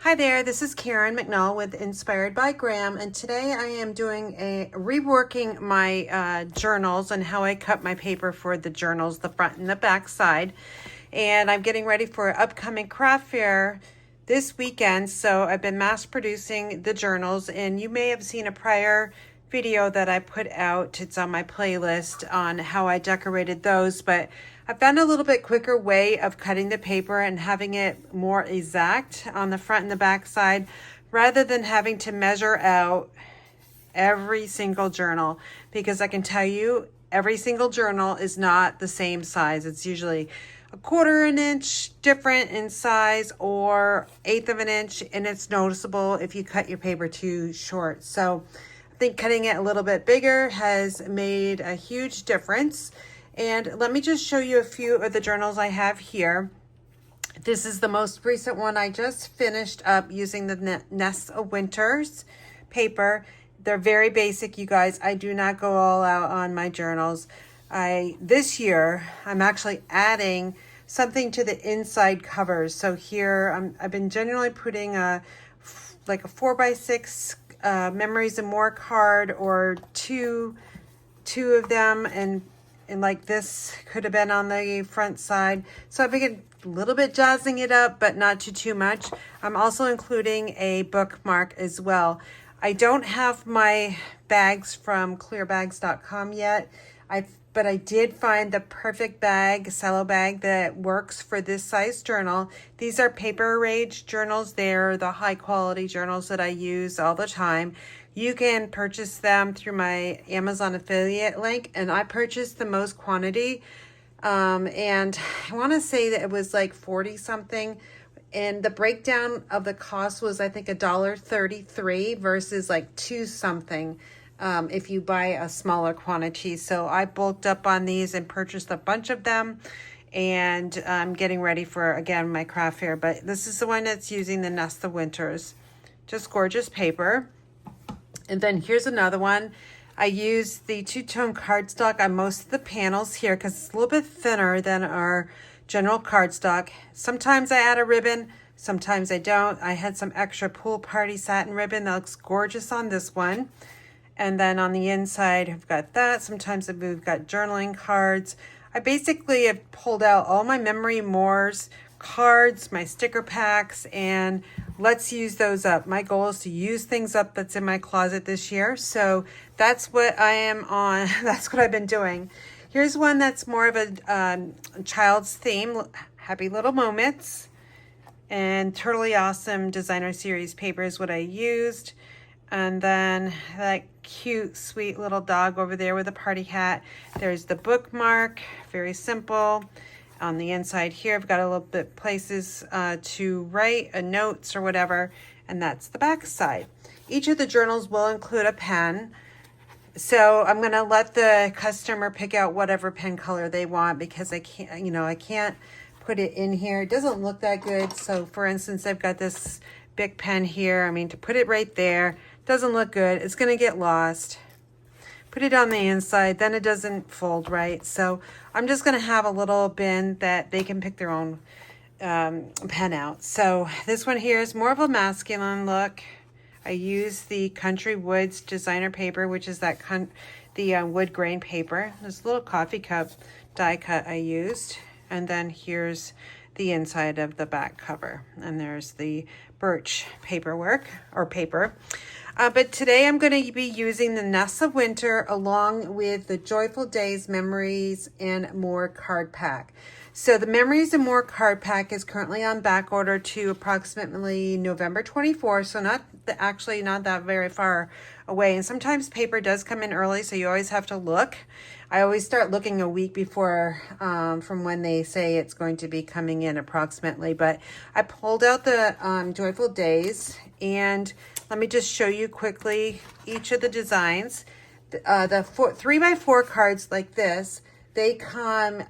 Hi there, this is Karen McNall with Inspired by Graham, and today I am doing reworking my journals and how I cut my paper for the journals, the front and the back side. And I'm getting ready for an upcoming craft fair this weekend, so I've been mass producing the journals, and you may have seen a prior video that I put out. It's on my playlist on how I decorated those, but I found a little bit quicker way of cutting the paper and having it more exact on the front and the back side rather than having to measure out every single journal, because I can tell you every single journal is not the same size. It's usually a quarter of an inch different in size or eighth of an inch, and it's noticeable if you cut your paper too short. So I think cutting it a little bit bigger has made a huge difference. And let me just show you a few of the journals I have here. This is the most recent one. I just finished up using the Nests of Winters paper. They're very basic, you guys. I do not go all out on my journals. This year, I'm actually adding something to the inside covers. So here, I've been generally putting like a 4x6 Memories and More card, or two of them, and like this could have been on the front side. So I've been a little bit jazzing it up, but not too much. I'm also including a bookmark as well. I don't have my bags from clearbags.com yet, but I did find the perfect bag, cello bag, that works for this size journal. These are Paper Rage journals. They're the high quality journals that I use all the time. You can purchase them through my Amazon affiliate link, and I purchased the most quantity. And I want to say that it was like 40 something. And the breakdown of the cost was, I think, $1.33 versus like $2 something if you buy a smaller quantity. So I bulked up on these and purchased a bunch of them. And I'm getting ready for, again, my craft fair. But this is the one that's using the Nest of Winters. Just gorgeous paper. And then here's another one. I use the two-tone cardstock on most of the panels here because it's a little bit thinner than our general cardstock. Sometimes I add a ribbon, sometimes I don't. I had some extra pool party satin ribbon that looks gorgeous on this one. And then on the inside, I've got that. Sometimes we've got journaling cards. I basically have pulled out all my Memory Mores cards, my sticker packs, and let's use those up. My goal is to use things up that's in my closet this year. So that's what I am on. That's what I've been doing. Here's one that's more of a child's theme, Happy Little Moments. And Totally Awesome Designer Series paper is what I used. And then that cute, sweet little dog over there with a party hat. There's the bookmark, very simple. On the inside here, I've got a little bit places to write notes or whatever, and that's the back side. Each of the journals will include a pen. So I'm going to let the customer pick out whatever pen color they want, because I can't put it in here. It doesn't look that good. So for instance, I've got this big pen here. I mean, to put it right there, doesn't look good. It's going to get lost. Put it on the inside, then it doesn't fold right. So I'm just going to have a little bin that they can pick their own pen out. So this one here is more of a masculine look. I use the Country Woods designer paper, which is that the wood grain paper. This little coffee cup die cut I used. And then here's the inside of the back cover. And there's the birch paperwork or paper. But today I'm going to be using the Nest of Winter along with the Joyful Days Memories and More card pack. So the Memories and More card pack is currently on back order to approximately November 24th. So actually not that very far away. And sometimes paper does come in early, so you always have to look. I always start looking a week before from when they say it's going to be coming in approximately. But I pulled out the Joyful Days, and let me just show you quickly each of the designs. The 3x4 cards like this, they come,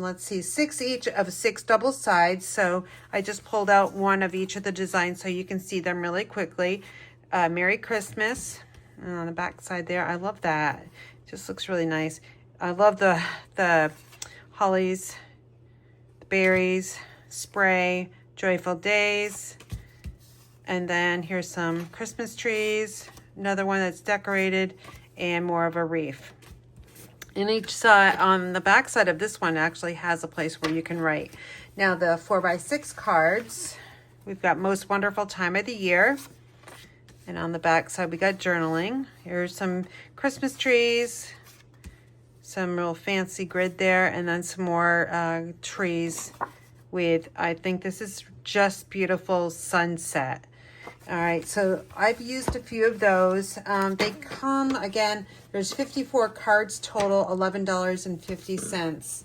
let's see, 6 each of 6 double sides. So I just pulled out one of each of the designs so you can see them really quickly. Merry Christmas. And on the back side there, I love that. Just looks really nice. I love the hollies, the berries, spray, Joyful Days. And then here's some Christmas trees, another one that's decorated, and more of a wreath. And each side, on the back side of this one, actually has a place where you can write. Now the 4x6 cards, we've got most wonderful time of the year. And on the back side, we got journaling. Here's some Christmas trees, some real fancy grid there, and then some more trees with, I think this is just beautiful sunset. All right, so I've used a few of those. They come, again, there's 54 cards total, $11.50.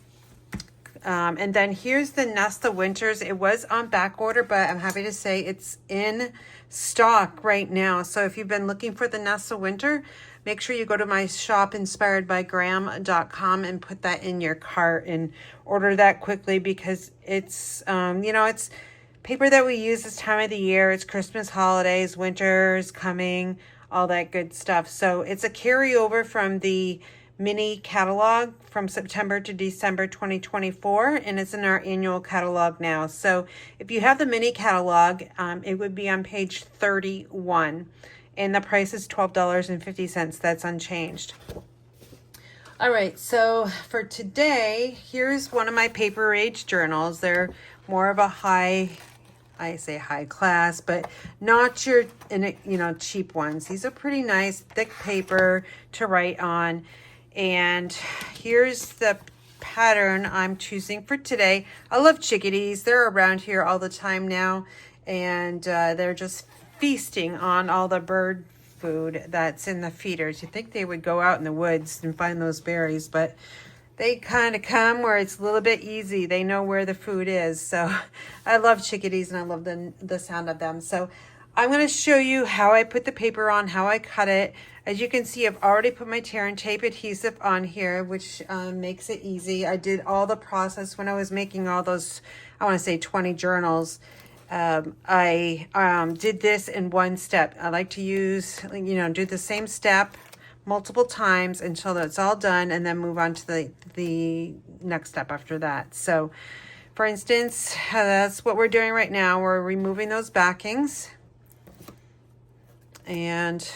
And then here's the Nesta Winters. It was on back order, but I'm happy to say it's in stock right now. So if you've been looking for the Nesta Winter, make sure you go to my shop, inspiredbygram.com, and put that in your cart and order that quickly, because it's, you know, it's paper that we use this time of the year. It's Christmas, holidays, winter's coming, all that good stuff. So it's a carryover from the mini catalog from September to December 2024, and it's in our annual catalog now. So if you have the mini catalog, it would be on page 31, and the price is $12.50. That's unchanged. All right, so for today, here's one of my paper age journals. They're more of a high class, but not your, you know, cheap ones. These are pretty nice, thick paper to write on. And here's the pattern I'm choosing for today. I love chickadees. They're around here all the time now, and they're just feasting on all the bird food that's in the feeders. You think they would go out in the woods and find those berries, but they kind of come where it's a little bit easy. They know where the food is. So I love chickadees, and I love the sound of them. So I'm going to show you how I put the paper on, how I cut it. As you can see, I've already put my tear and tape adhesive on here, which makes it easy. I did all the process when I was making all those, I want to say 20 journals. I did this in one step. I like to use, you know, do the same step multiple times until it's all done, and then move on to the next step after that. So for instance, that's what we're doing right now. We're removing those backings and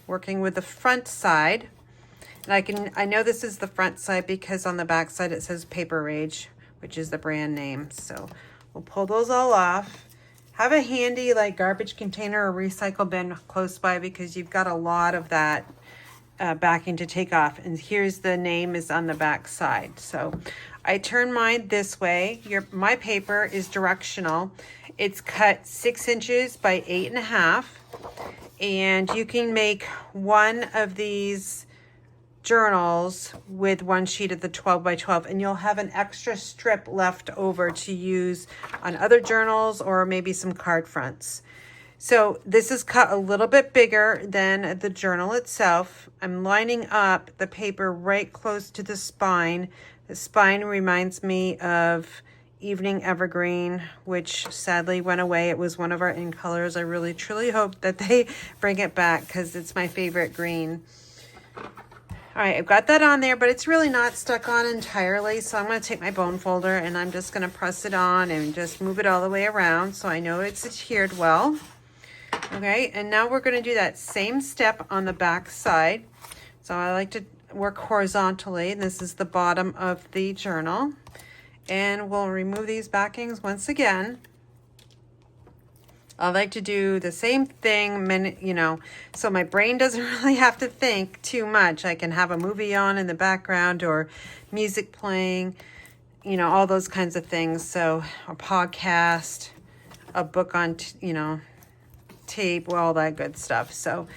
working with the front side. And I know this is the front side because on the back side it says Paper Rage, which is the brand name. So we'll pull those all off. Have a handy like garbage container or recycle bin close by, because you've got a lot of that backing to take off. And here's the name is on the back side. So I turn mine this way. My paper is directional. It's cut 6 inches by 8.5. And you can make one of these journals with one sheet of the 12 by 12, and you'll have an extra strip left over to use on other journals or maybe some card fronts. So this is cut a little bit bigger than the journal itself. I'm lining up the paper right close to the spine. The spine reminds me of Evening Evergreen, which sadly went away. It was one of our in colors. I really truly hope that they bring it back, because it's my favorite green. All right, I've got that on there, but it's really not stuck on entirely. So I'm going to take my bone folder and I'm just going to press it on and just move it all the way around so I know it's adhered well. Okay, and now we're going to do that same step on the back side. So I like to work horizontally, and this is the bottom of the journal. And we'll remove these backings once again. I like to do the same thing, you know, so my brain doesn't really have to think too much. I can have a movie on in the background or music playing, you know, all those kinds of things. So a podcast, a book on, you know, tape, all that good stuff. So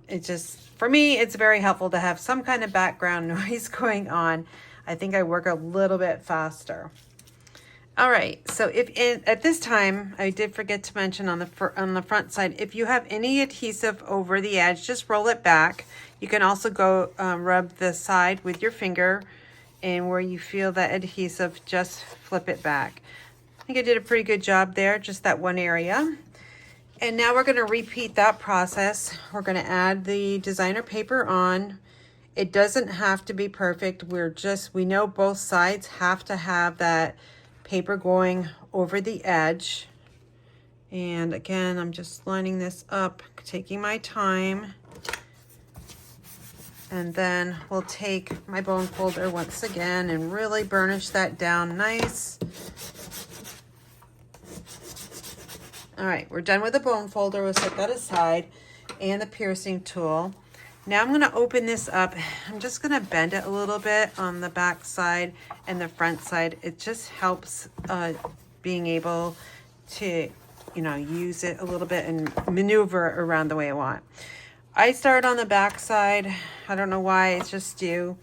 it just, for me, it's very helpful to have some kind of background noise going on. I think I work a little bit faster. All right, so at this time, I did forget to mention on the front side, if you have any adhesive over the edge, just roll it back. You can also go rub the side with your finger, and where you feel that adhesive, just flip it back. I think I did a pretty good job there, just that one area. And now we're going to repeat that process. We're going to add the designer paper on. It doesn't have to be perfect. We know both sides have to have that paper going over the edge, And again, I'm just lining this up, taking my time. And then we'll take my bone folder once again and really burnish that down nice. All right, we're done with the bone folder. We'll set that aside and the piercing tool. Now I'm gonna open this up. I'm just gonna bend it a little bit on the back side and the front side. It just helps being able to, you know, use it a little bit and maneuver around the way I want. I start on the back side. I don't know why, it's just do.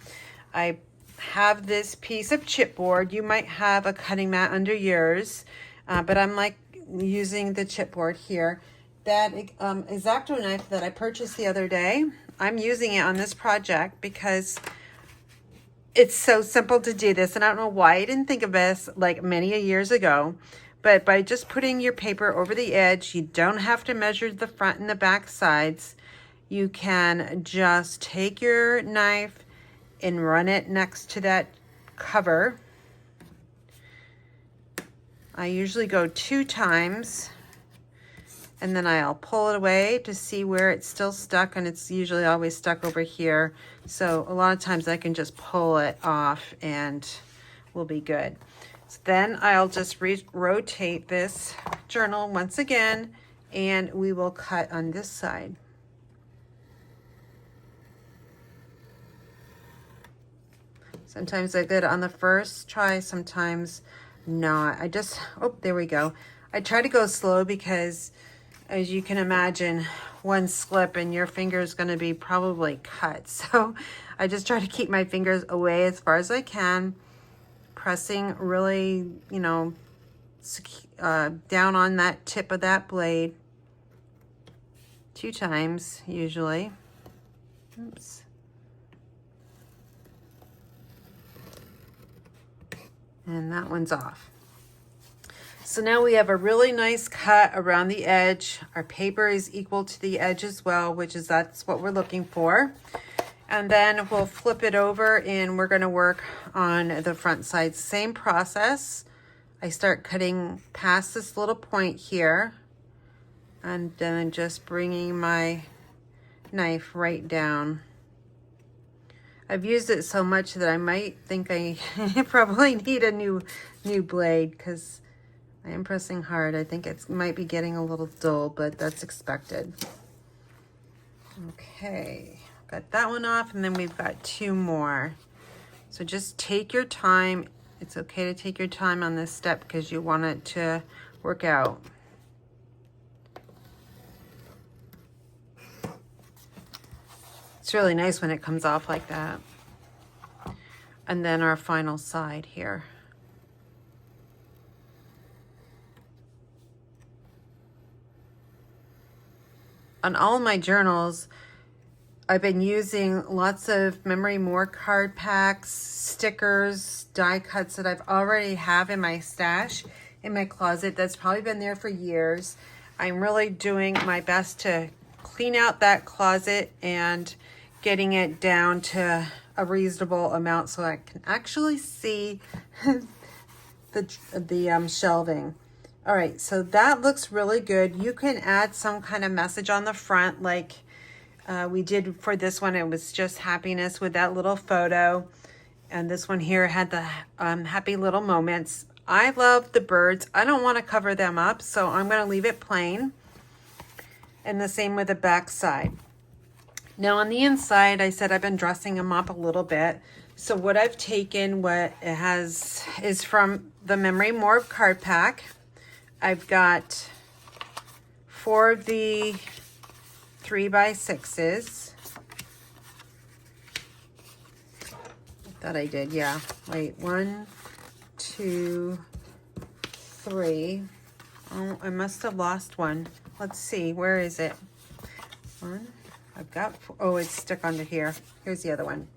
I have this piece of chipboard. You might have a cutting mat under yours, but I'm like using the chipboard here. That X-Acto knife that I purchased the other day, I'm using it on this project because it's so simple to do this. And I don't know why I didn't think of this like many years ago, but by just putting your paper over the edge, you don't have to measure the front and the back sides. You can just take your knife and run it next to that cover. I usually go 2 times, and then I'll pull it away to see where it's still stuck, and it's usually always stuck over here. So a lot of times I can just pull it off and we'll be good. So then I'll just rotate this journal once again, and we will cut on this side. Sometimes I get it on the first try, sometimes not. I just, oh, there we go. I try to go slow because, as you can imagine, one slip and your finger is going to be probably cut. So I just try to keep my fingers away as far as I can, pressing really, you know, down on that tip of that blade 2 times usually. Oops. And that one's off. So now we have a really nice cut around the edge. Our paper is equal to the edge as well, that's what we're looking for. And then we'll flip it over and we're gonna work on the front side. Same process. I start cutting past this little point here and then just bringing my knife right down. I've used it so much that I might think I probably need a new blade because I am pressing hard. I think it might be getting a little dull, but that's expected. Okay, got that one off, and then we've got 2 more. So just take your time. It's okay to take your time on this step because you want it to work out. It's really nice when it comes off like that. And then our final side here. On all my journals, I've been using lots of memory more card packs, stickers, die cuts that I've already have in my stash in my closet. That's probably been there for years. I'm really doing my best to clean out that closet and getting it down to a reasonable amount so I can actually see the shelving. All right, so that looks really good. You can add some kind of message on the front like we did for this one. It was just happiness with that little photo. And this one here had the happy little moments. I love the birds. I don't want to cover them up, so I'm going to leave it plain. And the same with the back side. Now on the inside, I said I've been dressing them up a little bit. So what I've taken, what it has is from the Memory More card pack. I've got 4 of the 3x6s. I thought I did, yeah. Wait, 1, 2, 3. Oh, I must have lost one. Let's see, where is it? 1. I've got, oh, it's stuck under here. Here's the other one.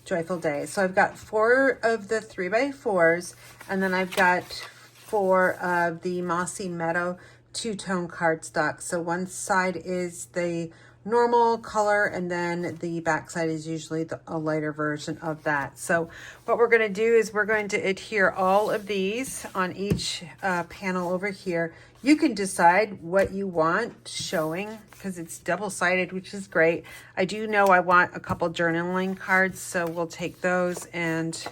Joyful Day. So I've got 4 of the 3x4s, and then I've got 4 of the Mossy Meadow 2-tone cardstock. So one side is the normal color, and then the back side is usually a lighter version of that. So what we're going to do is we're going to adhere all of these on each panel over here. You can decide what you want showing because it's double-sided, which is great. I do know I want a couple journaling cards, so we'll take those and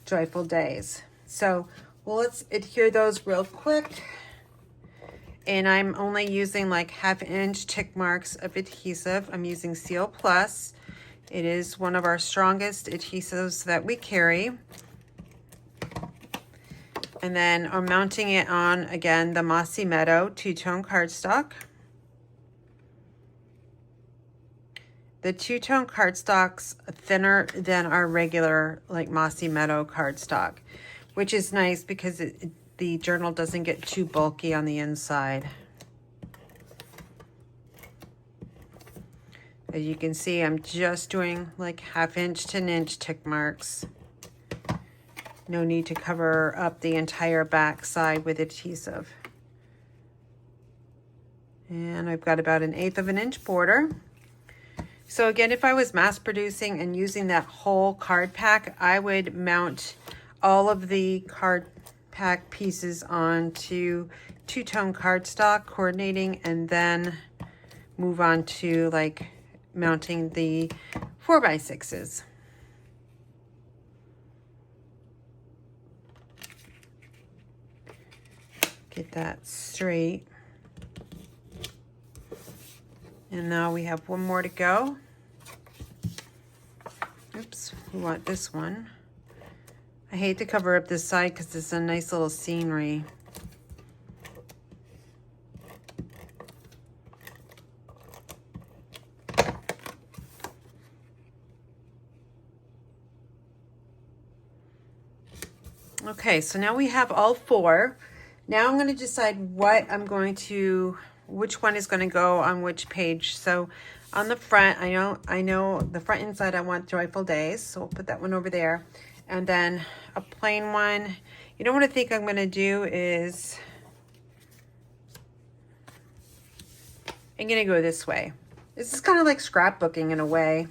Joyful Days. So well, let's adhere those real quick. And I'm only using like 1/2 inch tick marks of adhesive. I'm using Seal Plus. It is one of our strongest adhesives that we carry. And then I'm mounting it on, again, the Mossy Meadow two-tone cardstock. The two-tone cardstock's thinner than our regular like Mossy Meadow cardstock, which is nice because the journal doesn't get too bulky on the inside. As you can see, I'm just doing like 1/2 inch to 1 inch tick marks. No need to cover up the entire back side with adhesive. And I've got about 1/8 of an inch border. So again, if I was mass producing and using that whole card pack, I would mount all of the card pack pieces onto two-tone cardstock, coordinating, and then move on to like mounting the 4x6s. Get that straight. And now we have one more to go. Oops, we want this one. I hate to cover up this side because it's a nice little scenery. Okay, so now we have all 4. Now I'm going to decide what I'm going to, which one is going to go on which page. So on the front, I know the front inside I want Joyful Days, so we'll put that one over there. And then a plain one. You know what I think I'm going to do is, I'm going to go this way. This is kind of like scrapbooking in a way.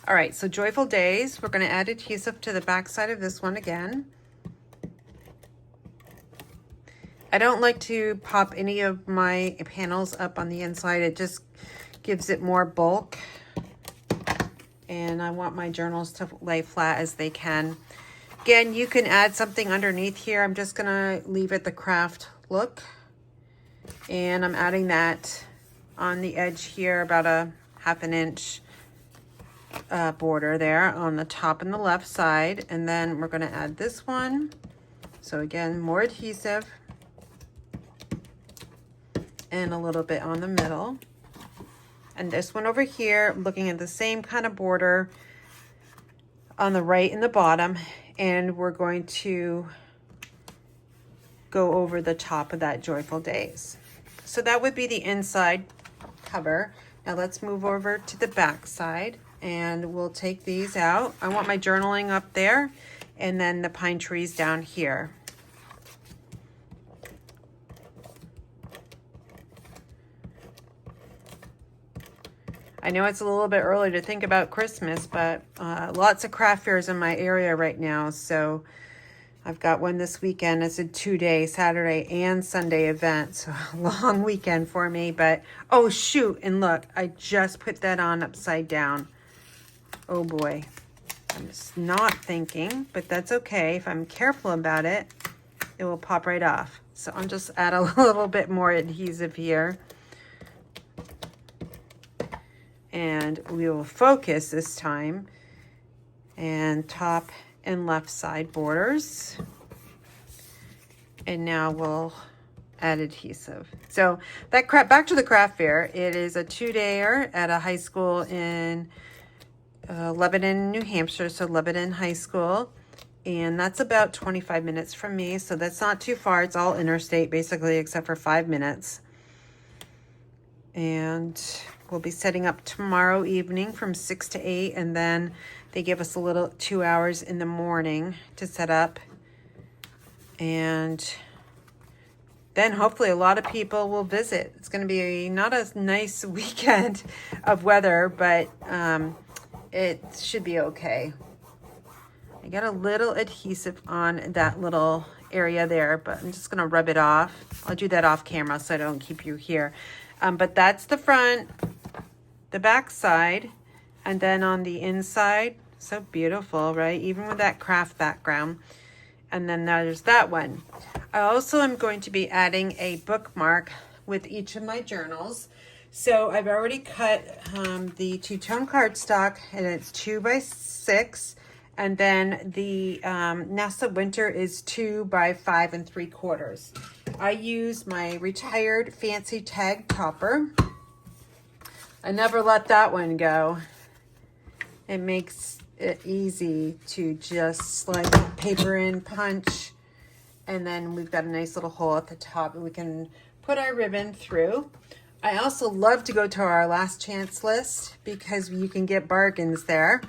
All right, so Joyful Days, we're going to add adhesive to the back side of this one again. I don't like to pop any of my panels up on the inside. It just gives it more bulk. And I want my journals to lay flat as they can. Again, you can add something underneath here. I'm just going to leave it the craft look. And I'm adding that on the edge here, about a 1/2 inch border there on the top and the left side. And then we're going to add this one. So again, more adhesive. And a little bit on the middle. And this one over here, looking at the same kind of border on the right and the bottom. And we're going to go over the top of that Joyful Days. So that would be the inside cover. Now let's move over to the back side and we'll take these out. I want my journaling up there and then the pine trees down here. I know it's a little bit early to think about Christmas, but lots of craft fairs in my area right now. So I've got one this weekend. It's a 2-day Saturday and Sunday event. So a long weekend for me. But, oh, shoot. And look, I just put that on upside down. Oh, boy. I'm just not thinking, but that's okay. If I'm careful about it, it will pop right off. So I'll just add a little bit more adhesive here. And we will focus this time and top and left side borders. And now we'll add adhesive. So that back to the craft fair. It is a 2-dayer at a high school in Lebanon, New Hampshire. So Lebanon High School. And that's about 25 minutes from me. So that's not too far. It's all interstate basically, except for 5 minutes. And we'll be setting up tomorrow evening from 6 to 8, and then they give us a little 2 hours in the morning to set up. And then hopefully a lot of people will visit. It's going to be not a nice weekend of weather, but it should be okay. I got a little adhesive on that little area there, but I'm just going to rub it off. I'll do that off camera so I don't keep you here. But that's the front, the back side, and then on the inside, so beautiful, right? Even with that craft background. And then there's that one. I also am going to be adding a bookmark with each of my journals. So I've already cut the two-tone cardstock, and it's 2 by 6. And then the NASA Winter is 2 by 5 3/4. I use my retired fancy tag topper. I never let that one go. It makes it easy to just slide paper in, punch, and then we've got a nice little hole at the top and we can put our ribbon through. I also love to go to our last chance list because you can get bargains there.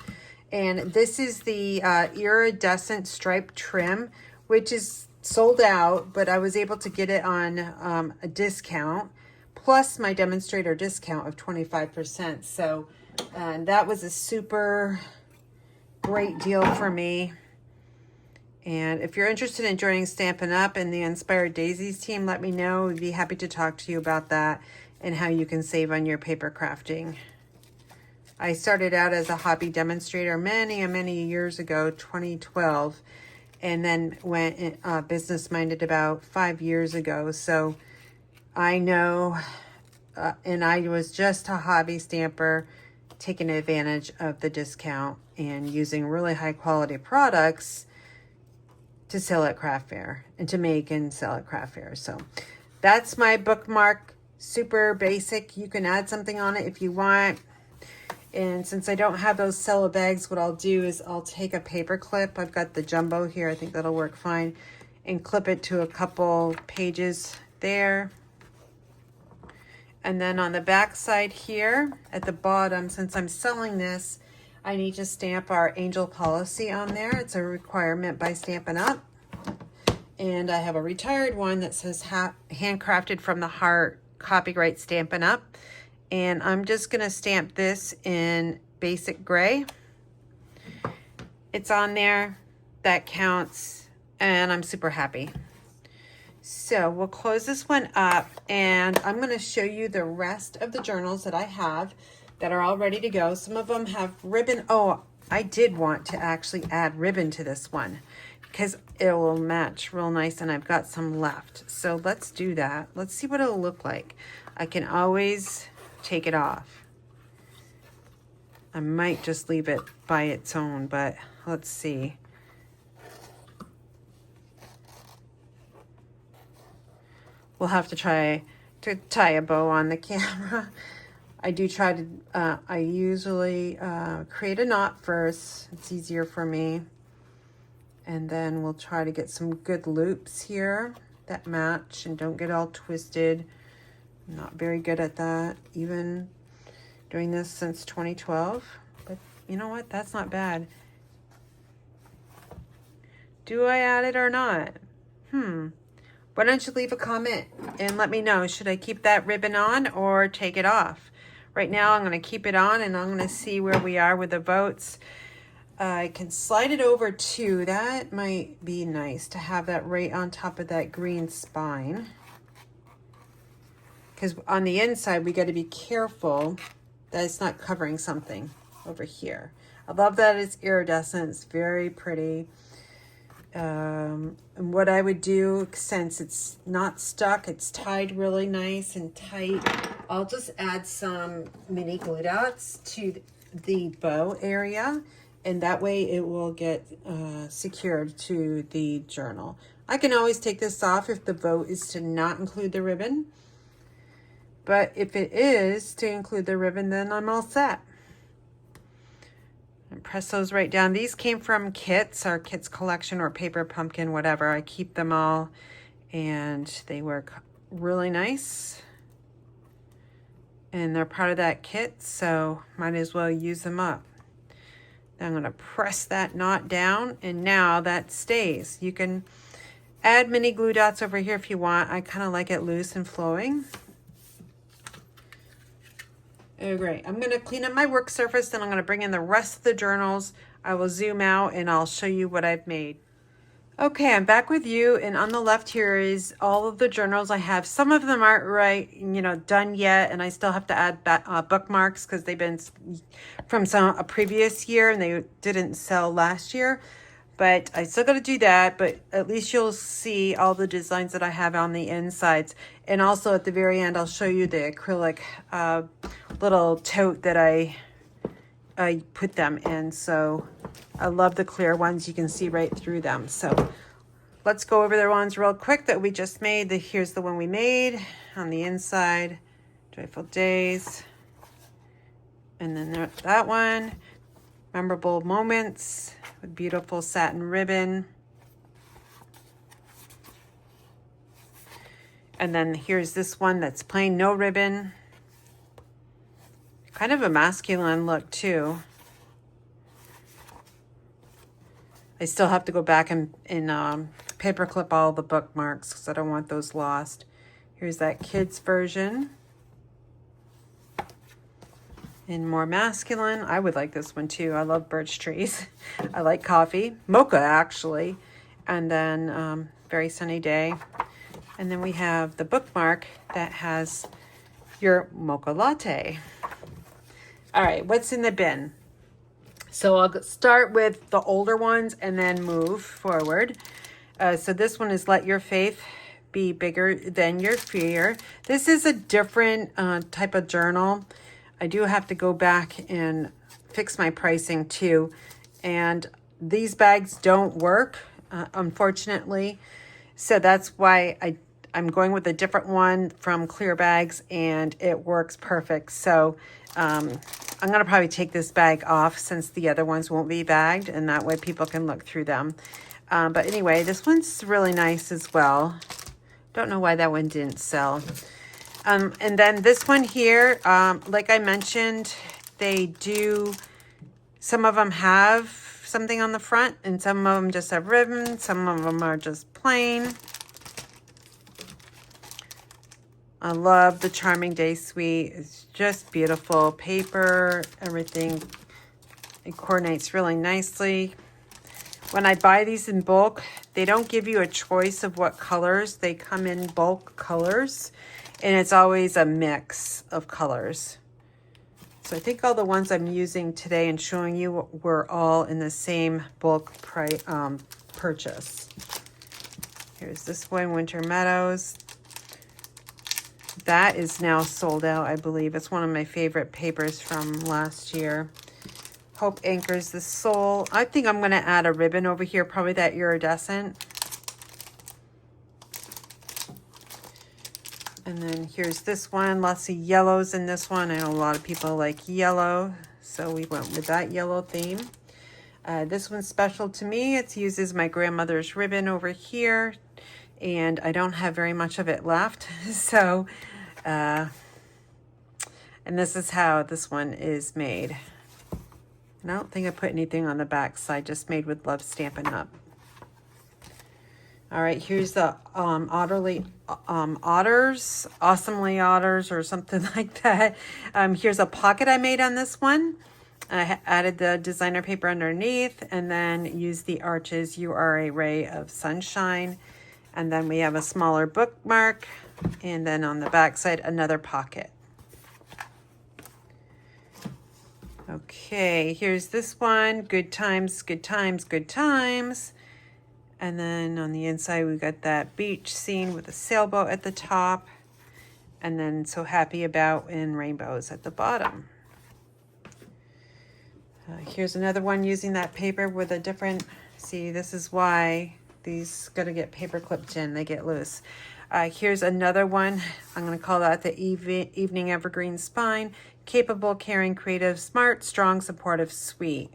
And this is the iridescent stripe trim, which is sold out, but I was able to get it on a discount, plus my demonstrator discount of 25%. So that was a super great deal for me. And if you're interested in joining Stampin' Up! And the Inspired Daisies team, let me know. We'd be happy to talk to you about that and how you can save on your paper crafting. I started out as a hobby demonstrator many years ago, 2012, and then went business-minded about 5 years ago. So I know, and I was just a hobby stamper, taking advantage of the discount and using really high-quality products to sell at craft fair and to make and sell at craft fair. So that's my bookmark, super basic. You can add something on it if you want. And since I don't have those cello bags, what I'll do is I'll take a paper clip. I've got the jumbo here. I think that'll work fine. And clip it to a couple pages there. And then on the back side here at the bottom, since I'm selling this, I need to stamp our angel policy on there. It's a requirement by Stampin' Up! And I have a retired one that says handcrafted from the heart, copyright Stampin' Up! And I'm just going to stamp this in basic gray. It's on there. That counts. And I'm super happy. So we'll close this one up. And I'm going to show you the rest of the journals that I have that are all ready to go. Some of them have ribbon. Oh, I did want to actually add ribbon to this one because it will match real nice. And I've got some left. So let's do that. Let's see what it'll look like. I can always take it off. I might just leave it by its own, but let's see. We'll have to try to tie a bow on the camera. I do try to, I usually create a knot first. It's easier for me. And then we'll try to get some good loops here that match and don't get all twisted. I'm not very good at that, even doing this since 2012. But you know what? That's not bad. Do I add it or not? Why don't you leave a comment and let me know. Should I keep that ribbon on or take it off? Right now, I'm going to keep it on, and I'm going to see where we are with the votes. I can slide it over too. That might be nice to have that right on top of that green spine. Because on the inside, we got to be careful that it's not covering something over here. I love that it's iridescent. It's very pretty. And what I would do, since it's not stuck, it's tied really nice and tight, I'll just add some mini glue dots to the bow area. And that way it will get secured to the journal. I can always take this off if the vote is to not include the ribbon. But if it is to include the ribbon, then I'm all set. And press those right down. These came from kits, our kits collection, or paper pumpkin, whatever. I keep them all and they work really nice. And they're part of that kit, so might as well use them up. Now I'm going to press that knot down, and now that stays. You can Add mini glue dots over here if you want. I kind of like it loose and flowing. Oh, great. I'm going to clean up my work surface, then I'm going to bring in the rest of the journals. I will zoom out and I'll show you what I've made. Okay, I'm back with you, and on the left here is all of the journals I have. Some of them aren't done yet, and I still have to add bookmarks because they've been from a previous year and they didn't sell last year. But I still got to do that, but at least you'll see all the designs that I have on the insides. And also at the very end, I'll show you the acrylic little tote that I put them in. So I love the clear ones. You can see right through them. So let's go over the ones real quick that we just made. Here's the one we made on the inside, Joyful Days. And then there's that one, Memorable Moments with beautiful satin ribbon. And then here's this one that's plain, no ribbon. Kind of a masculine look too. I still have to go back and paper clip all the bookmarks because I don't want those lost. Here's that kids version. And more masculine. I would like this one too. I love birch trees. I like coffee. Mocha, actually. And then Very Sunny Day. And then we have the bookmark that has your mocha latte. All right, what's in the bin? So I'll start with the older ones and then move forward. So this one is Let Your Faith Be Bigger Than Your Fear. This is a different type of journal. I do have to go back and fix my pricing too. And these bags don't work, unfortunately. So that's why I'm going with a different one from Clear Bags, and it works perfect. So I'm going to probably take this bag off since the other ones won't be bagged, and that way people can look through them. But anyway, this one's really nice as well. Don't know why that one didn't sell. And then this one here, like I mentioned, some of them have something on the front, and some of them just have ribbon. Some of them are just plain. I love the Charming Day Suite. It's just beautiful paper, everything. It coordinates really nicely. When I buy these in bulk, they don't give you a choice of what colors. They come in bulk colors, and it's always a mix of colors. So I think all the ones I'm using today and showing you were all in the same bulk purchase. Here's this one, Winter Meadows. That is now sold out, I believe. It's one of my favorite papers from last year. Hope Anchors the Soul. I think I'm going to add a ribbon over here, probably that iridescent. And then here's this one. Lots of yellows in this one. I know a lot of people like yellow, so we went with that yellow theme. This one's special to me. It uses my grandmother's ribbon over here, and I don't have very much of it left. So, and this is how this one is made. And I don't think I put anything on the back side, just made with love Stampin' Up. All right, here's the Otters, Awesomely Otters, or something like that. Here's a pocket I made on this one. I added the designer paper underneath and then used the arches. You Are a Ray of Sunshine. And then we have a smaller bookmark, and then on the back side, another pocket. Okay, here's this one, Good Times, Good Times, Good Times. And then on the inside, we got that beach scene with a sailboat at the top. And then So Happy About in rainbows at the bottom. Here's another one using that paper with a different, see, this is why these got to get paper clipped in, they get loose. Here's another one. I'm going to call that the Evening Evergreen Spine. Capable, caring, creative, smart, strong, supportive, sweet.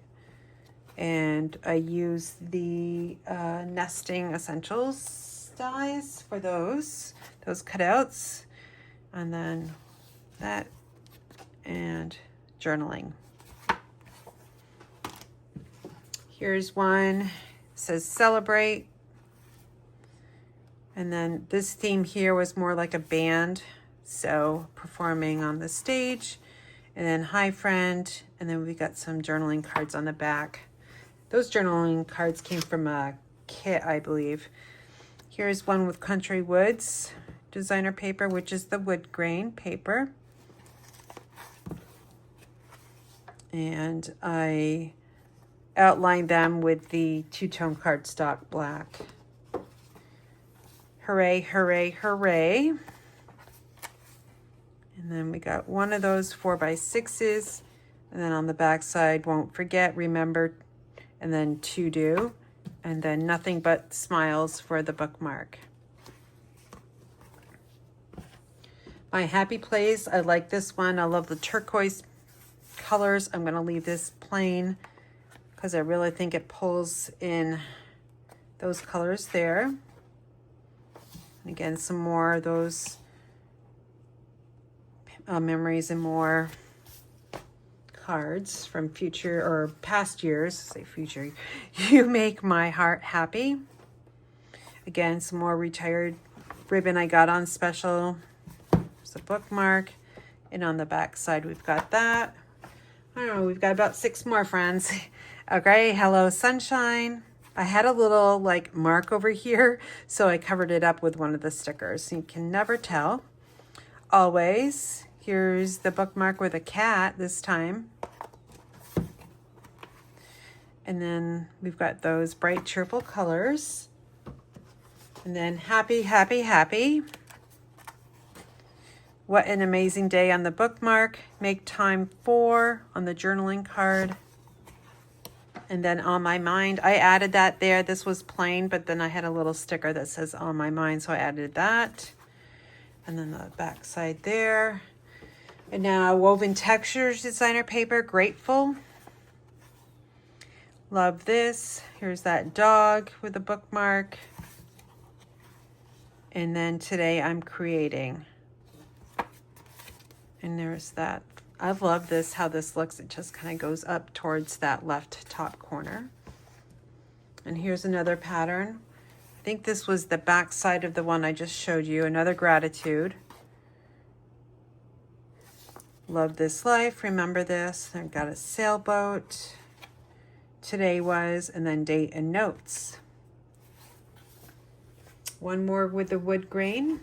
And I use the Nesting Essentials dies for those cutouts. And then that and journaling. Here's one, it says Celebrate. And then this theme here was more like a band, so performing on the stage. And then hi friend, and then we got some journaling cards on the back. Those journaling cards came from a kit, I believe. Here's one with Country Woods designer paper, which is the wood grain paper. And I outlined them with the two-tone cardstock black. Hooray, hooray, hooray. And then we got one of those 4x6s. And then on the back side, won't forget, remember, and then to do. And then nothing but smiles for the bookmark. My happy place, I like this one. I love the turquoise colors. I'm going to leave this plain because I really think it pulls in those colors there. And again, some more of those memories and more cards from future or past years. Say future. You make my heart happy. Again, some more retired ribbon I got on special. There's a bookmark. And on the back side, we've got that. I don't know, we've got about 6 more, friends. Okay, hello, sunshine. I had a little like mark over here, so I covered it up with one of the stickers. You can never tell. Always. Here's the bookmark with a cat this time. And then we've got those bright, cheerful colors. And then happy, happy, happy. What an amazing day on the bookmark. Make time for on the journaling card. And then on my mind, I added that there. This was plain, but then I had a little sticker that says on my mind, so I added that. And then the back side there. And now woven textures designer paper, grateful. Love this. Here's that dog with a bookmark. And then today I'm creating. And there's that. I love this, how this looks. It just kind of goes up towards that left top corner. And here's another pattern. I think this was the back side of the one I just showed you. Another gratitude. Love this life. Remember this. I've got a sailboat. Today was, and then date and notes. One more with the wood grain.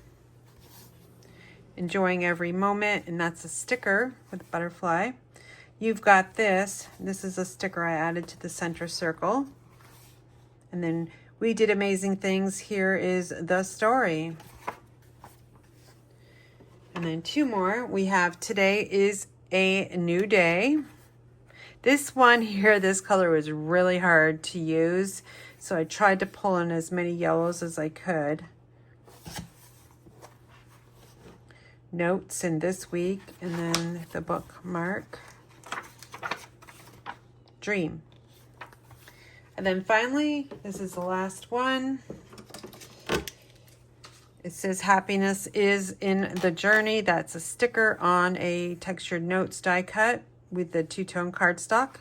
Enjoying every moment, and that's a sticker with a butterfly. You've got this. This is a sticker I added to the center circle. And then we did amazing things. Here is the story. And then 2 more. We have today is a new day. This one here, this color was really hard to use, so I tried to pull in as many yellows as I could. Notes in this week, and then the bookmark. Dream. And then finally, this is the last one. It says happiness is in the journey. That's a sticker on a textured notes die cut with the 2-tone cardstock.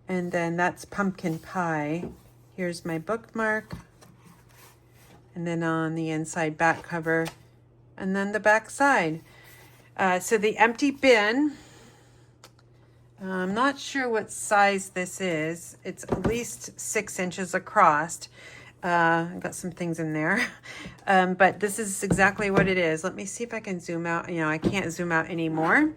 And then that's pumpkin pie. Here's my bookmark. And then on the inside back cover, and then the back side. So the empty bin, I'm not sure what size this is. It's at least 6 inches across. I've got some things in there. But this is exactly what it is. Let me see if I can zoom out. You know, I can't zoom out anymore.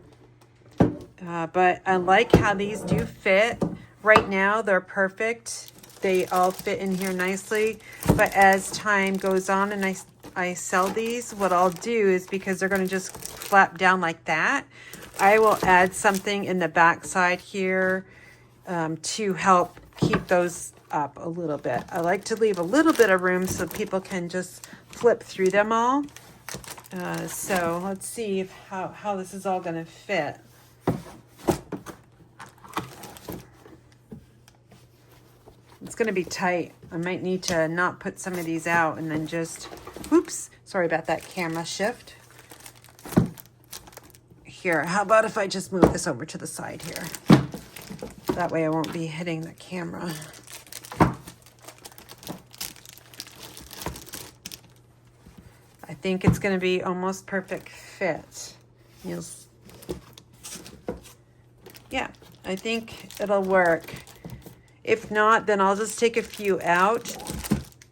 But I like how these do fit. Right now, they're perfect. They all fit in here nicely. But as time goes on and I sell these, what I'll do is, because they're going to just flap down like that, I will add something in the back side here to help keep those up a little bit. I like to leave a little bit of room so people can just flip through them all. So let's see if how this is all going to fit. It's going to be tight. I might need to not put some of these out and then just, oops, sorry about that camera shift. Here, how about if I just move this over to the side here? That way I won't be hitting the camera. I think it's going to be almost perfect fit. Yeah, I think it'll work. If not, then I'll just take a few out,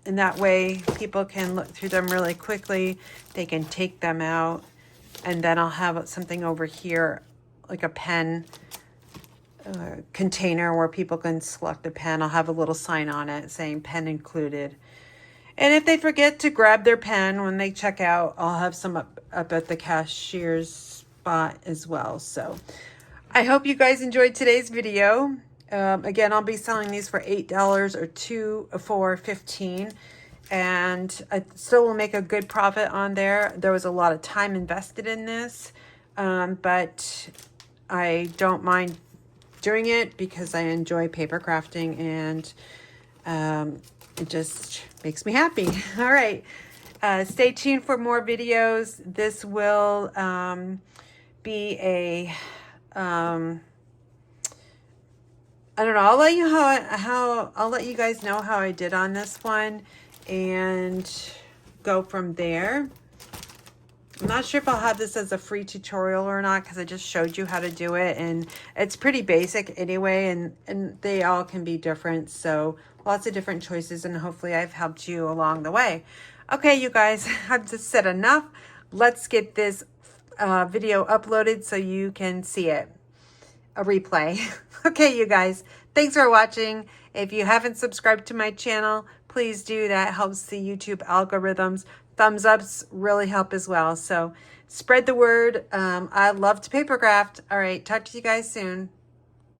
and that way people can look through them really quickly. They can take them out, and then I'll have something over here, like a pen container where people can select a pen. I'll have a little sign on it saying pen included. And if they forget to grab their pen when they check out, I'll have some up at the cashier's spot as well. So I hope you guys enjoyed today's video. Again, I'll be selling these for $8 or 2 for $15. And I still will make a good profit on there. There was a lot of time invested in this, but I don't mind doing it because I enjoy paper crafting, and it just makes me happy. All right. Stay tuned for more videos. This will be a, I don't know. I'll let you I'll let you guys know how I did on this one and go from there. I'm not sure if I'll have this as a free tutorial or not because I just showed you how to do it, and it's pretty basic anyway, and they all can be different. So lots of different choices, and hopefully I've helped you along the way. Okay, you guys, I've just said enough. Let's get this video uploaded so you can see it. A replay. Okay, you guys, thanks for watching. If you haven't subscribed to my channel, please do. That helps the YouTube algorithms. Thumbs ups really help as well. So spread the word. I love to paper craft. All right, talk to you guys soon.